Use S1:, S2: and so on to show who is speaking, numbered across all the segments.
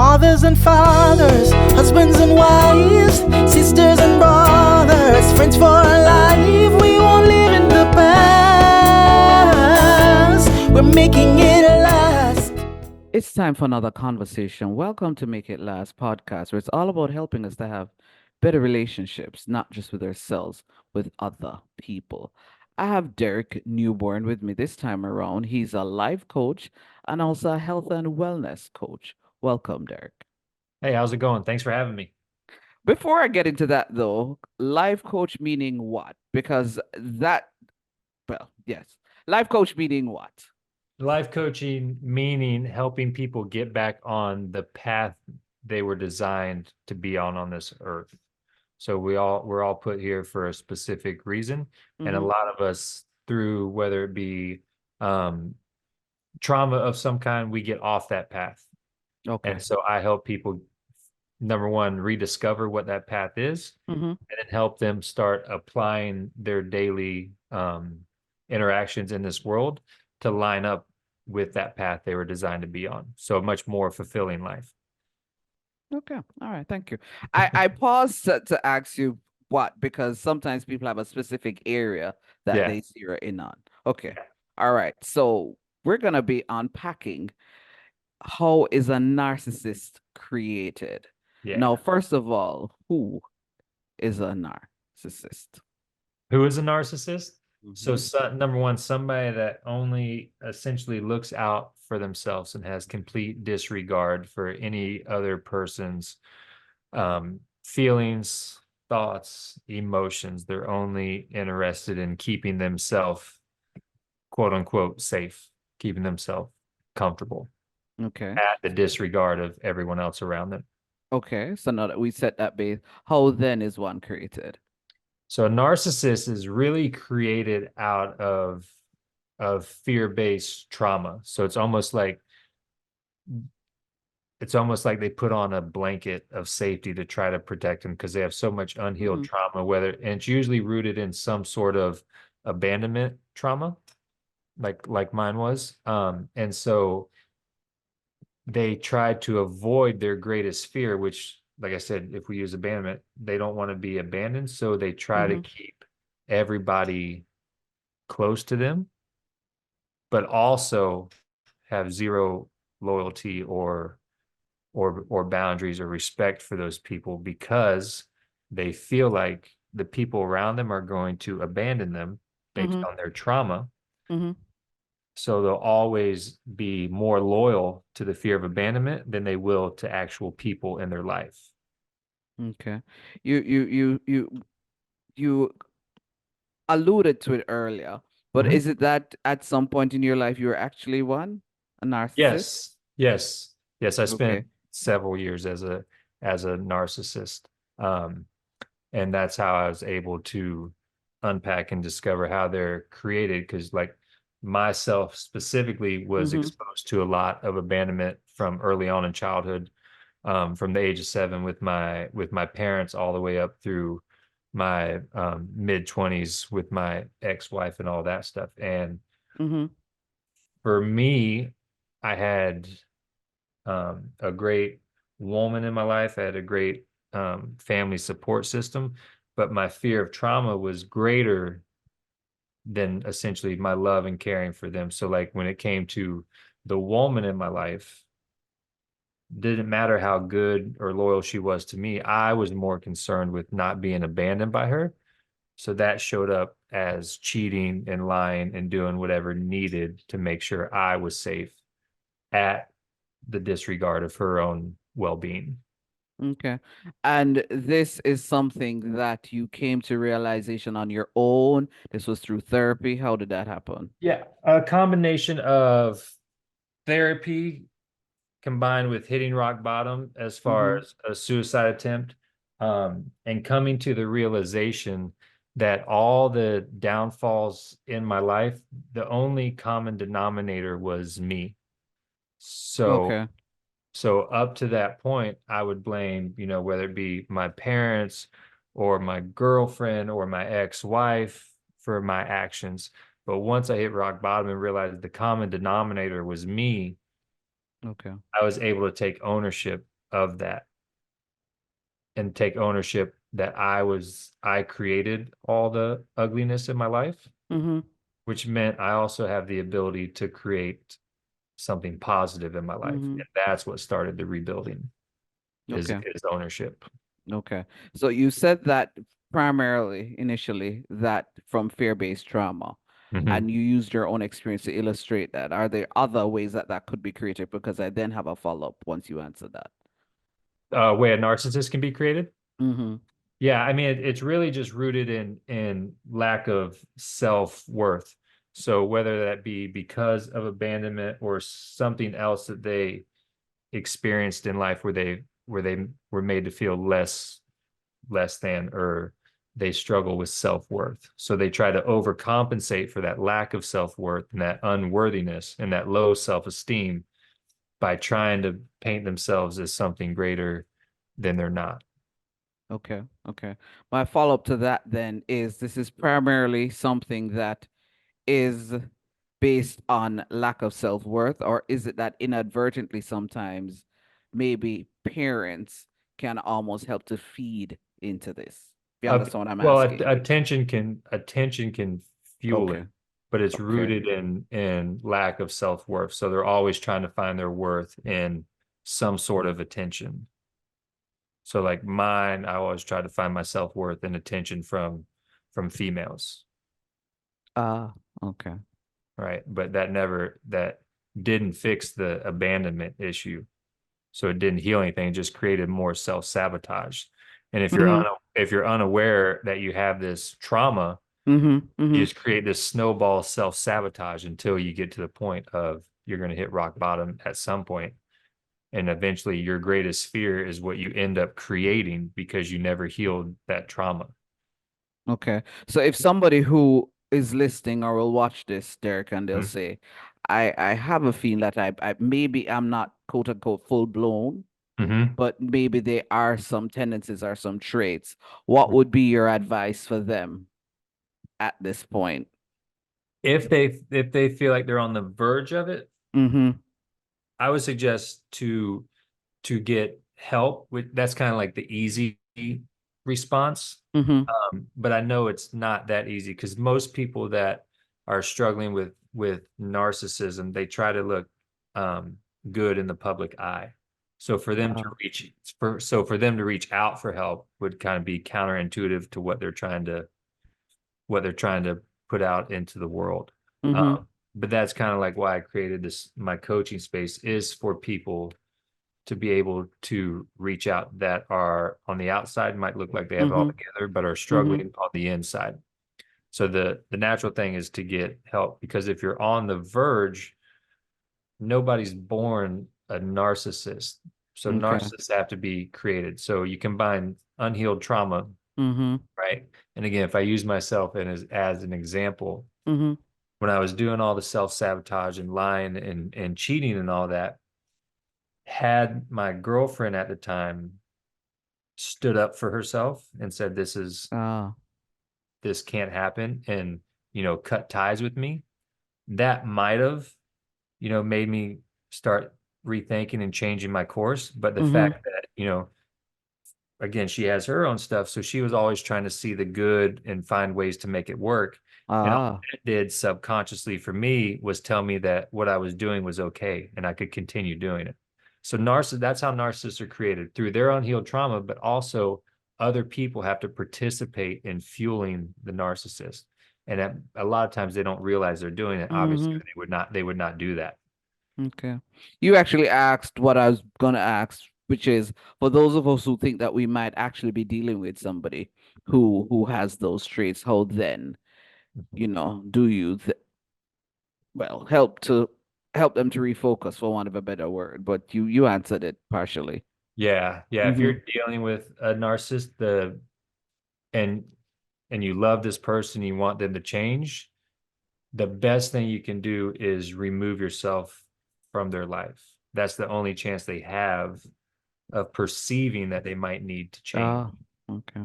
S1: Mothers and fathers, husbands and wives, sisters and brothers, friends for life. We won't live in the past. We're making it last.
S2: It's time for another conversation. Welcome to Make It Last podcast, where it's all about helping us to have better relationships, not just with ourselves, with other people. I have Derek Newborn with me this time around. He's a life coach and also a health and wellness coach. Welcome, Derek.
S3: Hey, how's it going? Thanks for having me.
S2: Before I get into that, though, life coach meaning what? Because yes, life coach meaning what?
S3: Life coaching meaning helping people get back on the path they were designed to be on this earth. So we're all put here for a specific reason, and a
S2: Mhm.
S3: lot of us through whether it be trauma of some kind, we get off that path.
S2: Okay.
S3: And so I help people, number one, rediscover what that path is,
S2: Mhm.
S3: and then help them start applying their daily interactions in this world to line up with that path they were designed to be on. So a much more fulfilling life.
S2: Okay. All right. Thank you. I paused to ask you what, because sometimes people have a specific area that
S3: Yeah.
S2: they zero in on. Okay. All right. So we're going to be unpacking how is a narcissist created.
S3: Yeah.
S2: Now, first of all, who is a narcissist?
S3: Who is a narcissist? So,
S2: Mhm.
S3: number one, somebody that only essentially looks out for themselves and has complete disregard for any other person's feelings, thoughts, emotions. They're only interested in keeping themselves, quote unquote, safe, keeping themselves comfortable
S2: Okay.
S3: at the disregard of everyone else around them.
S2: Okay. So now that we set that base, how then is one created?
S3: So a narcissist is really created out of fear-based trauma. So it's almost like they put on a blanket of safety to try to protect them because they have so much unhealed trauma, and it's usually rooted in some sort of abandonment trauma, like mine was. And so they try to avoid their greatest fear, which, like I said, if we use abandonment, they don't want to be abandoned. So they try to keep everybody close to them, but also have zero loyalty or boundaries or respect for those people because they feel like the people around them are going to abandon them based
S2: Mm-hmm.
S3: on their trauma.
S2: Mm-hmm.
S3: So they'll always be more loyal to the fear of abandonment than they will to actual people in their life.
S2: Okay. You alluded to it earlier, but
S3: Mhm.
S2: is it that at some point in your life you were actually one, a narcissist?
S3: Yes, yes, yes. I spent
S2: Okay.
S3: several years as a narcissist, um, and that's how I was able to unpack and discover how they're created. Because, like, myself specifically was
S2: Mm-hmm.
S3: exposed to a lot of abandonment from early on in childhood, from the age of 7 with my parents all the way up through my mid 20s with my ex-wife and all that stuff. And
S2: Mm-hmm.
S3: for me, I had a great woman in my life. I had a great family support system, but my fear of trauma was greater than essentially my love and caring for them. So, like, when it came to the woman in my life, didn't matter how good or loyal she was to me. I was more concerned with not being abandoned by her. So that showed up as cheating and lying and doing whatever needed to make sure I was safe at the disregard of her own well-being.
S2: Okay. And this is something that you came to realization on your own. This was through therapy. How did that happen?
S3: Yeah, a combination of therapy combined with hitting rock bottom as far
S2: Mm-hmm.
S3: as a suicide attempt, and coming to the realization that all the downfalls in my life, the only common denominator was me. So
S2: Okay.
S3: So up to that point, I would blame, whether it be my parents or my girlfriend or my ex-wife for my actions. But once I hit rock bottom and realized the common denominator was me,
S2: Okay.
S3: I was able to take ownership of that and take ownership that I created all the ugliness in my life, which meant I also have the ability to create something positive in my life. And that's what started the rebuilding is
S2: Okay.
S3: ownership.
S2: Okay. So you said that primarily initially that from fear-based trauma, and you used your own experience to illustrate that. Are there other ways that that could be created? Because I then have a follow-up once you answer that.
S3: Way a narcissist can be created.
S2: Mm-hmm.
S3: Yeah, I mean, it's really just rooted in lack of self-worth. So whether that be because of abandonment or something else that they experienced in life where they were made to feel less than, or they struggle with self-worth. So they try to overcompensate for that lack of self-worth and that unworthiness and that low self-esteem by trying to paint themselves as something greater than they're not.
S2: Okay. Okay. My follow-up to that then is this is primarily something that is based on lack of self-worth, or is it that inadvertently sometimes maybe parents can almost help to feed into this? You understand what I'm
S3: Well,
S2: asking?
S3: attention can fuel
S2: Okay.
S3: it, but it's
S2: Okay.
S3: rooted in lack of self-worth. So they're always trying to find their worth in some sort of attention. So like mine, I always try to find my self-worth in attention from females,
S2: Okay.
S3: right? But that didn't fix the abandonment issue. So it didn't heal anything, it just created more self-sabotage. And if you're unaware that you have this trauma, you just create this snowball self-sabotage until you get to the point of you're going to hit rock bottom at some point. And eventually your greatest fear is what you end up creating because you never healed that trauma.
S2: Okay. So if somebody who is listening or will watch this, Derek, and they'll
S3: Mhm.
S2: say, I have a feeling that I maybe I'm not quote unquote full blown,
S3: Mhm.
S2: but maybe there are some tendencies or some traits. What would be your advice for them at this point?
S3: If they feel like they're on the verge of it,
S2: Mm-hmm.
S3: I would suggest to get help with that's kind of like the easy response.
S2: Mm-hmm.
S3: But I know it's not that easy because most people that are struggling with narcissism, they try to look good in the public eye. So for them to reach out for help would kind of be counterintuitive to what they're trying to put out into the world.
S2: Mm-hmm.
S3: But that's kind of like why I created my coaching space is for people to be able to reach out that are on the outside, might look like they have it all
S2: Mm-hmm.
S3: together, but are
S2: Mm-hmm.
S3: struggling on the inside. So the natural thing is to get help, because if you're on the verge, nobody's born a narcissist. So
S2: Okay.
S3: narcissists have to be created. So you combine unhealed trauma,
S2: Mm-hmm.
S3: right? And again, if I use myself as an example,
S2: Mm-hmm.
S3: when I was doing all the self-sabotage and lying and cheating and all that, had my girlfriend at the time stood up for herself and said,
S2: Ah.
S3: this can't happen, and, cut ties with me, that might have, made me start rethinking and changing my course. But the
S2: Mm-hmm.
S3: fact that, again, she has her own stuff. So she was always trying to see the good and find ways to make it work. And all
S2: Ah.
S3: it did subconsciously for me was tell me that what I was doing was okay and I could continue doing it. So that's how narcissists are created, through their unhealed trauma, but also other people have to participate in fueling the narcissist. And a lot of times they don't realize they're doing it. Obviously,
S2: Mm-hmm.
S3: they would not do that.
S2: Okay. You actually asked what I was gonna ask, which is for those of us who think that we might actually be dealing with somebody who has those traits, how then, do you well help them to refocus, for want of a better word, but you answered it partially.
S3: Yeah. Yeah. If
S2: Mm-hmm.
S3: you're dealing with a narcissist, and and you love this person, you want them to change, the best thing you can do is remove yourself from their life. That's the only chance they have of perceiving that they might need to change.
S2: Ah, okay.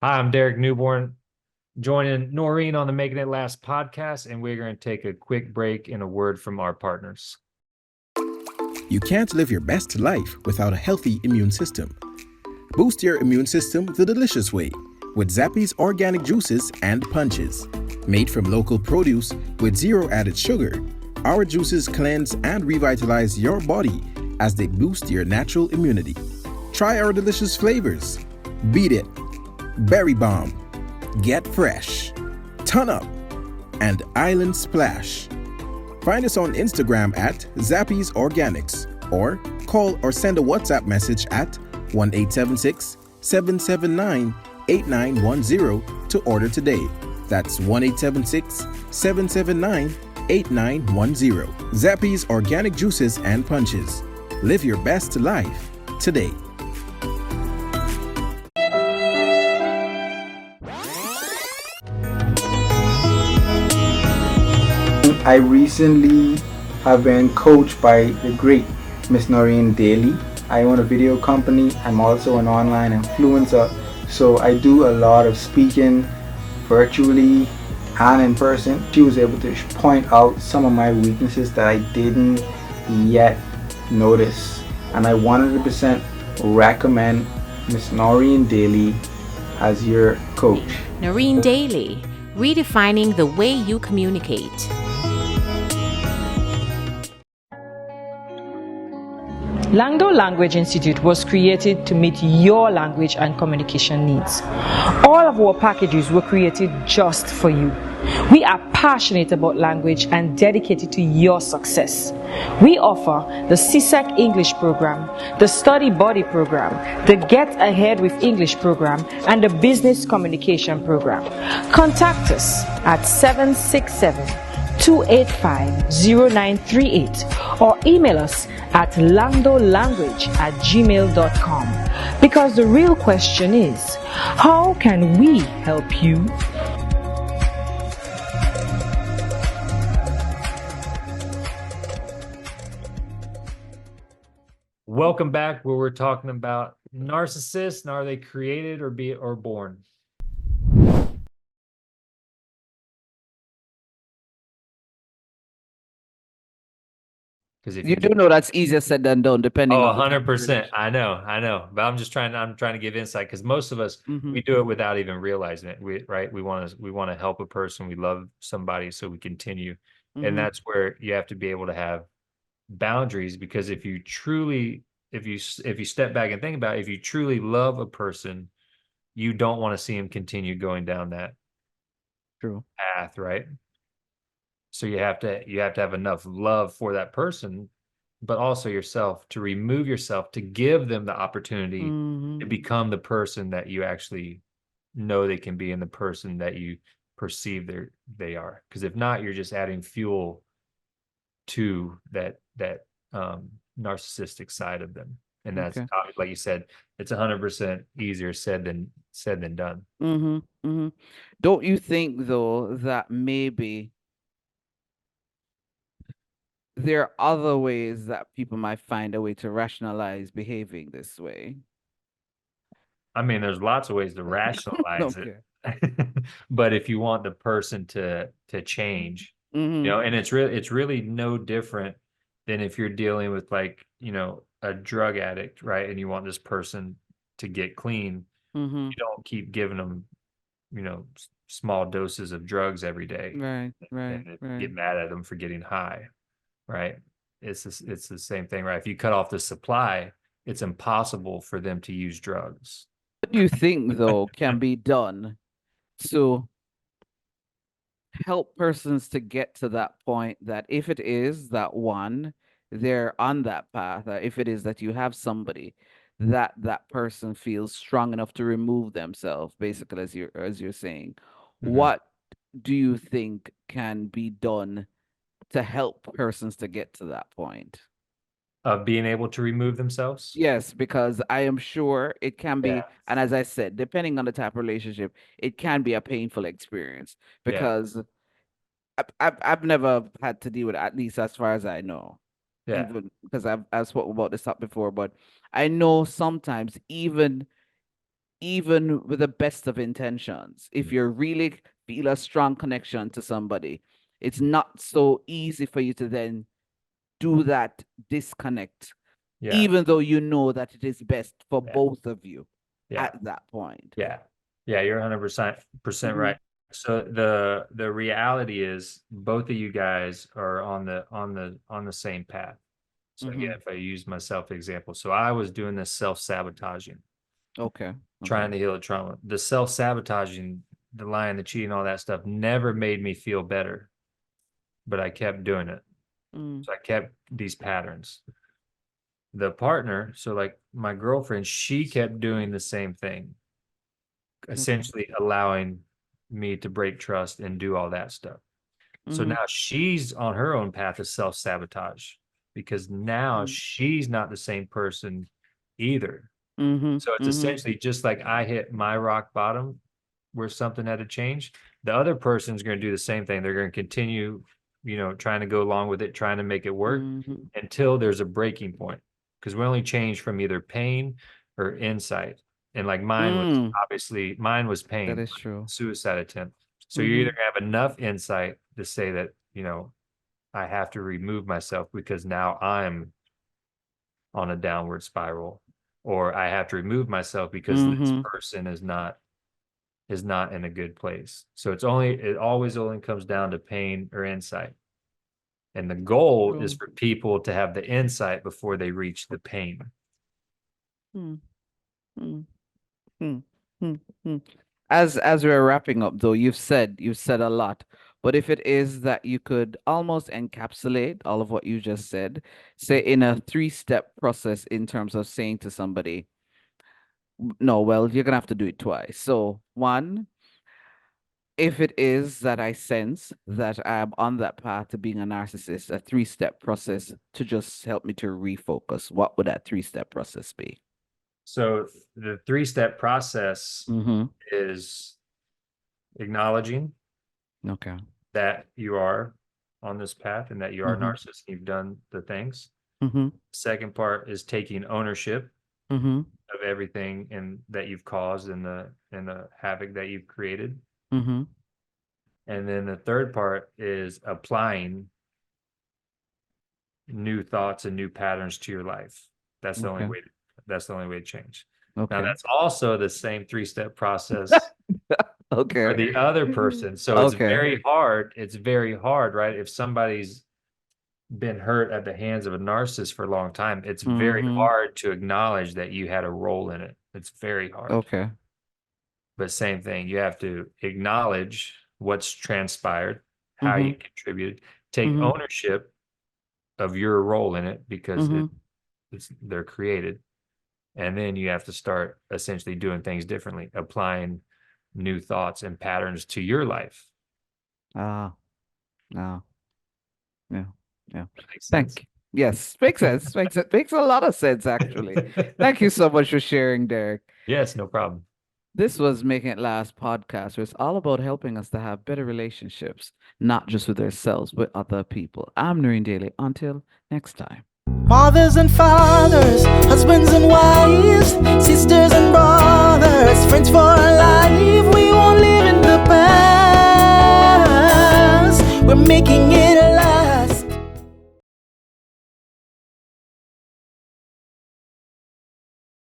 S3: Hi, I'm Derek Newborn. joining Noreen on the Making It Last podcast, and we're going to take a quick break and a word from our partners.
S4: You can't live your best life without a healthy immune system. Boost your immune system the delicious way with Zappy's organic juices and punches. Made from local produce with zero added sugar, our juices cleanse and revitalize your body as they boost your natural immunity. Try our delicious flavors: Beat It, Berry Bomb, Get Fresh, Ton Up, and Island Splash. Find us on Instagram at Zappy's Organics, or call or send a WhatsApp message at 1-876-779-8910 to order today. That's 1-876-779-8910. Zappy's Organic Juices and Punches. Live your best life today.
S5: I recently have been coached by the great Miss Noreen Daly. I own a video company. I'm also an online influencer. So I do a lot of speaking virtually and in person. She was able to point out some of my weaknesses that I didn't yet notice. And I 100% recommend Miss Noreen Daly as your coach.
S6: Noreen Daly, redefining the way you communicate.
S7: Langdo Language Institute was created to meet your language and communication needs. All of our packages were created just for you. We are passionate about language and dedicated to your success. We offer the CSEC English program, the Study Buddy program, the Get Ahead with English program, and the Business Communication program. Contact us at 767-285-0938 or email us at langdolanguage@gmail.com, because the real question is, how can we help you?
S3: Welcome back, where we're talking about narcissists and are they created or born? Because if
S2: You do know that's easier said than done, depending on
S3: 100%. I know. But I'm trying to give insight, because most of us, we do it without even realizing it. We want to help a person. We love somebody, so we continue. And that's where you have to be able to have boundaries, because if you step back and think about it, if you truly love a person, you don't want to see him continue going down that path, right? So you have to have enough love for that person, but also yourself, to remove yourself, to give them the opportunity to become the person that you actually know they can be, and the person that you perceive they are. Because if not, you're just adding fuel to that narcissistic side of them. And that's like you said, it's 100% easier said than done.
S2: Don't you think, though, that maybe there are other ways that people might find a way to rationalize behaving this way?
S3: I mean, there's lots of ways to rationalize it. But if you want the person to change, and it's really no different than if you're dealing with, like, a drug addict, right? And you want this person to get clean. You don't keep giving them, small doses of drugs every day.
S2: Right.
S3: Get mad at them for getting high, right? It's the same thing, right? If you cut off the supply, it's impossible for them to use drugs.
S2: What do you think, though, can be done to help persons to get to that point, that if it is that one, they're on that path, if it is that you have somebody that person feels strong enough to remove themselves, basically, as you're saying, what do you think can be done to help persons to get to that point
S3: of being able to remove themselves?
S2: Yes, because I am sure it can be, and as I said, depending on the type of relationship, it can be a painful experience, because I've never had to deal with it, at least as far as I know. Even because I've spoken about this up before, but I know sometimes even even with the best of intentions, if you really feel a strong connection to somebody, it's not so easy for you to then do that disconnect,
S3: Yeah.
S2: even though you know that it is best for
S3: Yeah.
S2: both of you
S3: Yeah.
S2: at that point.
S3: Yeah. Yeah. You're 100%
S2: Mhm.
S3: right. So the reality is both of you guys are on the same path. So again,
S2: Mhm.
S3: if I use myself example, so I was doing this self-sabotaging,
S2: Okay.
S3: trying to heal the trauma. The self-sabotaging, the lying, the cheating, all that stuff never made me feel better, but I kept doing it.
S2: Mm.
S3: So I kept these patterns. The partner, so like my girlfriend, she kept doing the same thing, essentially allowing me to break trust and do all that stuff. So
S2: Mhm.
S3: now she's on her own path of self-sabotage because now
S2: Mm.
S3: she's not the same person either.
S2: Mhm.
S3: So it's
S2: Mhm.
S3: essentially just like I hit my rock bottom where something had to change. The other person's going to do the same thing. They're going to continue, trying to go along with it, trying to make it work
S2: Mhm.
S3: until there's a breaking point. Because we only change from either pain or insight. And like mine was
S2: That
S3: pain,
S2: is true.
S3: suicide attempt. So you either have enough insight to say that, I have to remove myself because now I'm on a downward spiral, or I have to remove myself because this
S2: Mhm.
S3: person is not in a good place. So it always only comes down to pain or insight. And the goal is
S2: True.
S3: for people to have the insight before they reach the pain.
S2: Mm. Mm. Mm. Mm. Mm. As we're wrapping up though, you've said a lot. But if it is that you could almost encapsulate all of what you just said, say in a 3-step process in terms of saying to somebody, no, well, you're gonna have to do it twice. So one, if it is that I sense that I'm on that path to being a narcissist, a 3-step process to just help me to refocus, what would that 3-step process be?
S3: So the 3-step process
S2: Mm-hmm.
S3: is acknowledging
S2: Okay.
S3: that you are on this path and that you are a
S2: Mm-hmm.
S3: narcissist, you've done the things.
S2: Mm-hmm.
S3: Second part is taking ownership
S2: Mm-hmm.
S3: of everything that you've caused and the havoc that you've created.
S2: Mm-hmm.
S3: And then the third part is applying new thoughts and new patterns to your life. That's the only
S2: Okay.
S3: way. That's the only way to change. Now,
S2: Okay.
S3: that's also the same 3-step process for
S2: Okay.
S3: the other person. So it's
S2: Okay.
S3: very hard. It's very hard, right? If somebody's been hurt at the hands of a narcissist for a long time, it's very
S2: Mm-hmm.
S3: hard to acknowledge that you had a role in it. It's very hard.
S2: Okay.
S3: But same thing, you have to acknowledge what's transpired, how
S2: Mm-hmm.
S3: you contributed, take
S2: Mm-hmm.
S3: ownership of your role in it because
S2: Mm-hmm.
S3: they're created. And then you have to start essentially doing things differently, applying new thoughts and patterns to your life.
S2: Ah. Ah. Yeah. Yeah.
S3: That makes sense.
S2: Yes, makes sense. Makes a lot of sense actually. Thank you so much for sharing, Derek.
S3: Yes, no problem.
S2: This was Making It Last podcast, where it's all about helping us to have better relationships, not just with ourselves, but other people. I'm Noreen Daly. Until next time.
S1: Mothers and fathers, husbands and wives, sisters and brothers, friends for life. We won't live in the past. We're making